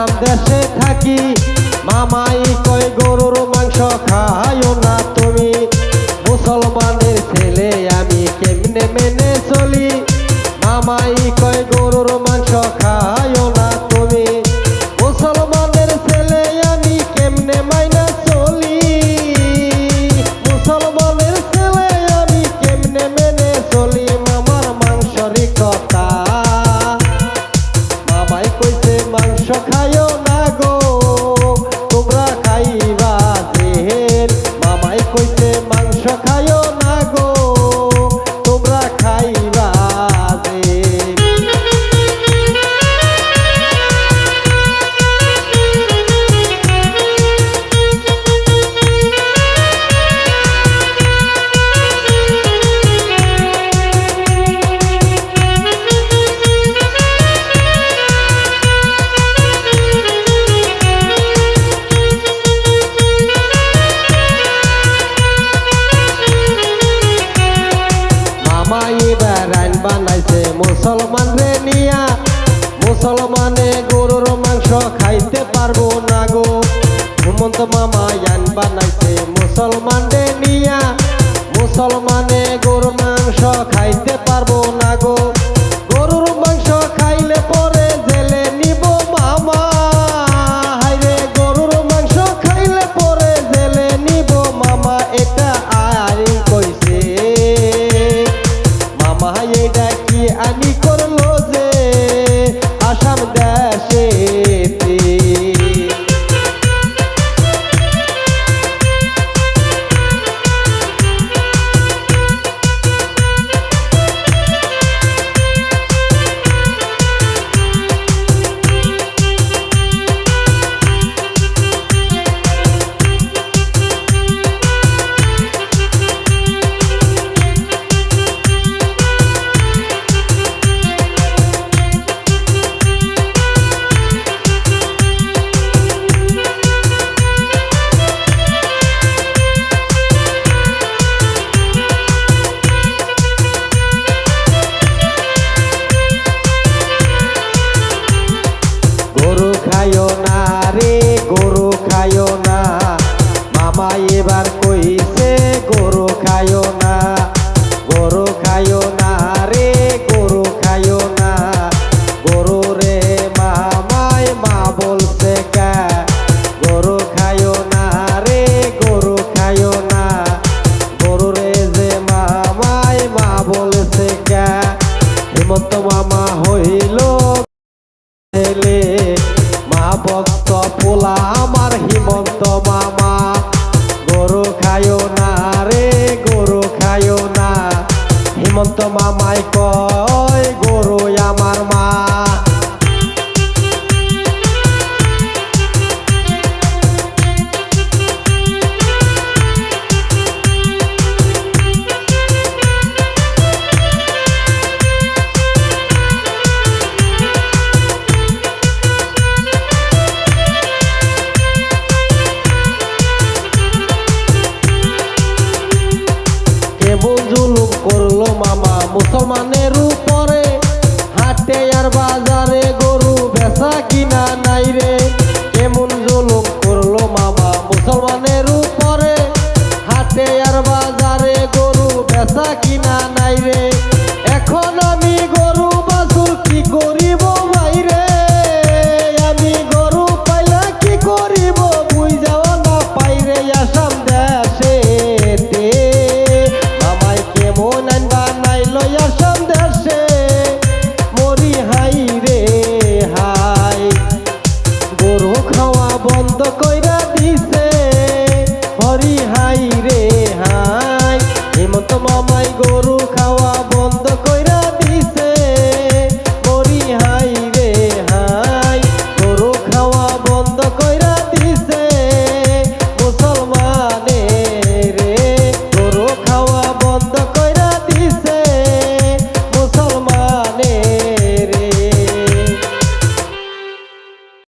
আসাম দেশে থাকি মামাই কয় গরুর মাংস খায়ও না তুমি মুসলমানের ছেলে আমি কেমনে মেনে চলি মামাই কয় গরুর মাংস খায়ও না তুমি মুসলমানের ছেলে আমি কেমনে মাইনা চলি মুসলমানের ছেলে আমি কেমনে মেনে চলি মামার মাংসরই কথা মামাই কইছে মাংস খায়ও না গো তোমরা খাইবা জেহের মামাই কইছে মাংস খায়ও না গো তোমরা খাইবা বানাইছে মুসলমান রে নিয়া মুসলমানে গরুর মাংস খাইতে পারবো না গো হেমন্ত মামা আইন বানাইছে মুসলমান রে নিয়া মুসলমানে গরুর মাংস খাইতে পারবো না গো গরুর মাংস খাইলে পরে জেলে নিব মামা হাইরে গরুর মাংস খাইলে পরে জেলে নিব মামা এটা আইন কইছে মামা এটা কি আনি করলো যে আসাম দেশে খায়ও না রে গরু খায়ও না মামা এবার কইছে গরু খায়ও না রে গরু খায়ও না গরু রে মামাই মা বলছে কা গরু খায়ও না রে গরু খায়ও না গরু রে যে মামাই মা বলছে কা হেমন্ত মামা হইল ভক্ত পোলা আমার হিমন্ত মামা গরু খায়ও না রে গরু খায়ও না হিমন্ত মামাই কয় গরু আমার মা জুলুম করলো মামা মুসলমানের উপরে হাটে আর বাজারে গরু বেচা কিনা নাই রে